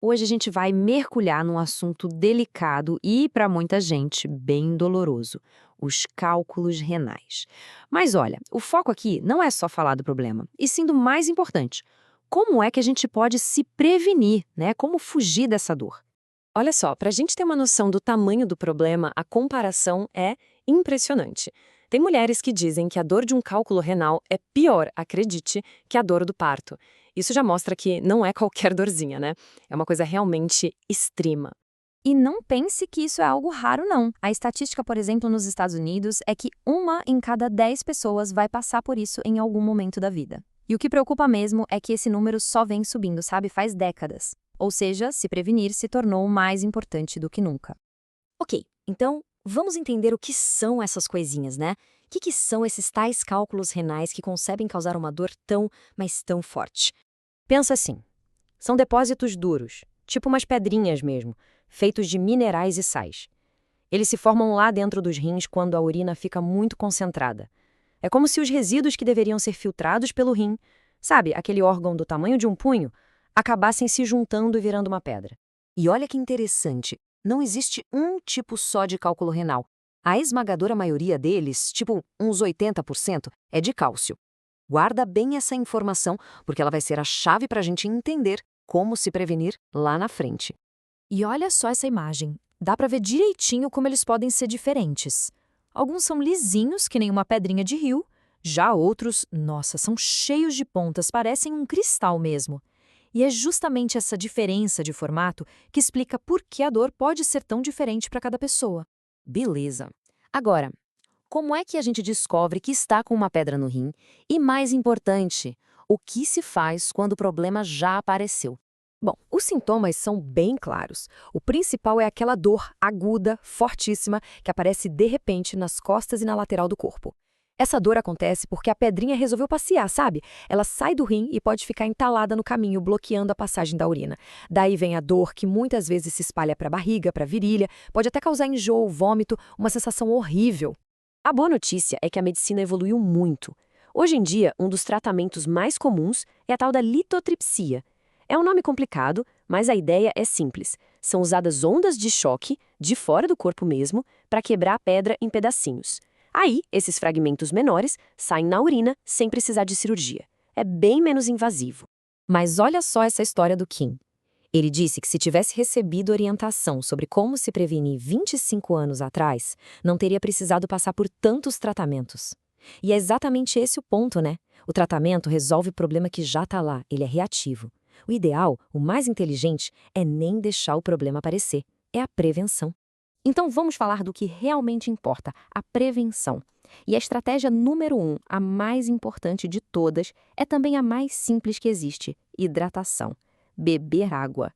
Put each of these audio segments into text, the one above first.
Hoje a gente vai mergulhar num assunto delicado e, para muita gente, bem doloroso: os cálculos renais. Mas olha, o foco aqui não é só falar do problema, e sim do mais importante: como é que a gente pode se prevenir, né? Como fugir dessa dor? Olha só, para a gente ter uma noção do tamanho do problema, a comparação é impressionante. Tem mulheres que dizem que a dor de um cálculo renal é pior, acredite, que a dor do parto. Isso já mostra que não é qualquer dorzinha, né? É uma coisa realmente extrema. E não pense que isso é algo raro, não. A estatística, por exemplo, nos Estados Unidos é que 1 em cada 10 pessoas vai passar por isso em algum momento da vida. E o que preocupa mesmo é que esse número só vem subindo, sabe, faz décadas. Ou seja, se prevenir se tornou mais importante do que nunca. Ok, então vamos entender o que são essas coisinhas, né? O que são esses tais cálculos renais que conseguem causar uma dor tão, mas tão forte? Pensa assim: são depósitos duros, tipo umas pedrinhas mesmo, feitos de minerais e sais. Eles se formam lá dentro dos rins quando a urina fica muito concentrada. É como se os resíduos que deveriam ser filtrados pelo rim, sabe, aquele órgão do tamanho de um punho, acabassem se juntando e virando uma pedra. E olha que interessante, não existe um tipo só de cálculo renal. A esmagadora maioria deles, tipo uns 80%, é de cálcio. Guarda bem essa informação, porque ela vai ser a chave para a gente entender como se prevenir lá na frente. E olha só essa imagem. Dá para ver direitinho como eles podem ser diferentes. Alguns são lisinhos, que nem uma pedrinha de rio. Já outros, nossa, são cheios de pontas, parecem um cristal mesmo. E é justamente essa diferença de formato que explica por que a dor pode ser tão diferente para cada pessoa. Beleza. Agora, como é que a gente descobre que está com uma pedra no rim? E mais importante, o que se faz quando o problema já apareceu? Bom, os sintomas são bem claros. O principal é aquela dor aguda, fortíssima, que aparece de repente nas costas e na lateral do corpo. Essa dor acontece porque a pedrinha resolveu passear, sabe? Ela sai do rim e pode ficar entalada no caminho, bloqueando a passagem da urina. Daí vem a dor, que muitas vezes se espalha para a barriga, para a virilha, pode até causar enjoo, vômito, uma sensação horrível. A boa notícia é que a medicina evoluiu muito. Hoje em dia, um dos tratamentos mais comuns é a tal da litotripsia. É um nome complicado, mas a ideia é simples. São usadas ondas de choque, de fora do corpo mesmo, para quebrar a pedra em pedacinhos. Aí, esses fragmentos menores saem na urina sem precisar de cirurgia. É bem menos invasivo. Mas olha só essa história do Kim. Ele disse que se tivesse recebido orientação sobre como se prevenir 25 anos atrás, não teria precisado passar por tantos tratamentos. E é exatamente esse o ponto, né? O tratamento resolve o problema que já está lá, ele é reativo. O ideal, o mais inteligente, é nem deixar o problema aparecer. É a prevenção. Então vamos falar do que realmente importa, a prevenção. E a estratégia número 1, a mais importante de todas, é também a mais simples que existe: hidratação. Beber água.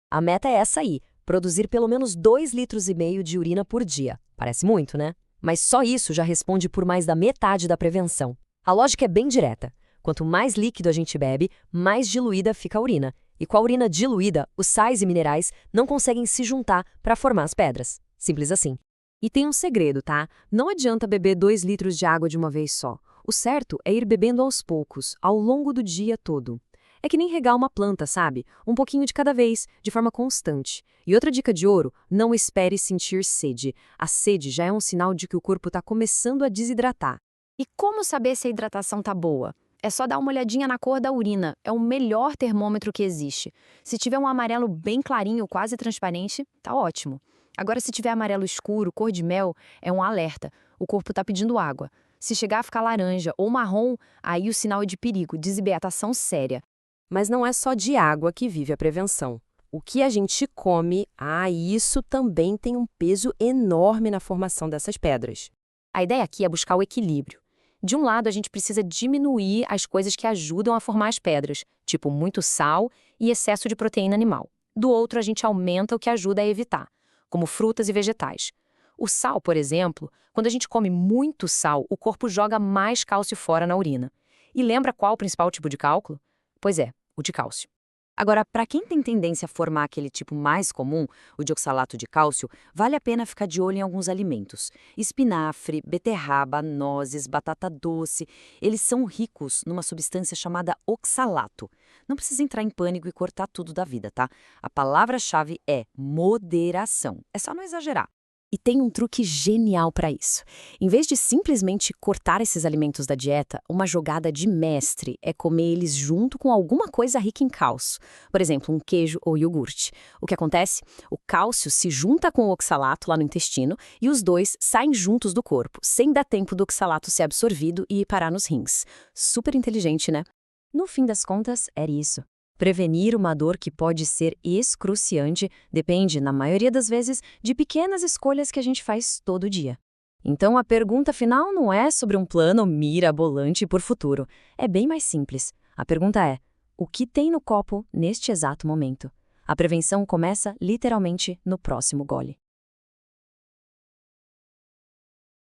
A meta é essa aí, produzir pelo menos 2,5 litros de urina por dia. Parece muito, né? Mas só isso já responde por mais da metade da prevenção. A lógica é bem direta. Quanto mais líquido a gente bebe, mais diluída fica a urina. E com a urina diluída, os sais e minerais não conseguem se juntar para formar as pedras. Simples assim. E tem um segredo, tá? Não adianta beber 2 litros de água de uma vez só. O certo é ir bebendo aos poucos, ao longo do dia todo. É que nem regar uma planta, sabe? Um pouquinho de cada vez, de forma constante. E outra dica de ouro: não espere sentir sede. A sede já é um sinal de que o corpo está começando a desidratar. E como saber se a hidratação tá boa? É só dar uma olhadinha na cor da urina, é o melhor termômetro que existe. Se tiver um amarelo bem clarinho, quase transparente, tá ótimo. Agora, se tiver amarelo escuro, cor de mel, é um alerta. O corpo tá pedindo água. Se chegar a ficar laranja ou marrom, aí o sinal é de perigo, desidratação séria. Mas não é só de água que vive a prevenção. O que a gente come, isso também tem um peso enorme na formação dessas pedras. A ideia aqui é buscar o equilíbrio. De um lado, a gente precisa diminuir as coisas que ajudam a formar as pedras, tipo muito sal e excesso de proteína animal. Do outro, a gente aumenta o que ajuda a evitar, como frutas e vegetais. O sal, por exemplo, quando a gente come muito sal, o corpo joga mais cálcio fora na urina. E lembra qual o principal tipo de cálculo? Pois é, o de cálcio. Agora, para quem tem tendência a formar aquele tipo mais comum, o de oxalato de cálcio, vale a pena ficar de olho em alguns alimentos. Espinafre, beterraba, nozes, batata doce, eles são ricos numa substância chamada oxalato. Não precisa entrar em pânico e cortar tudo da vida, tá? A palavra-chave é moderação. É só não exagerar. E tem um truque genial para isso. Em vez de simplesmente cortar esses alimentos da dieta, uma jogada de mestre é comer eles junto com alguma coisa rica em cálcio. Por exemplo, um queijo ou iogurte. O que acontece? O cálcio se junta com o oxalato lá no intestino e os dois saem juntos do corpo, sem dar tempo do oxalato ser absorvido e ir parar nos rins. Super inteligente, né? No fim das contas, era isso. Prevenir uma dor que pode ser excruciante depende, na maioria das vezes, de pequenas escolhas que a gente faz todo dia. Então, a pergunta final não é sobre um plano mirabolante por futuro. É bem mais simples. A pergunta é: o que tem no copo neste exato momento? A prevenção começa literalmente no próximo gole.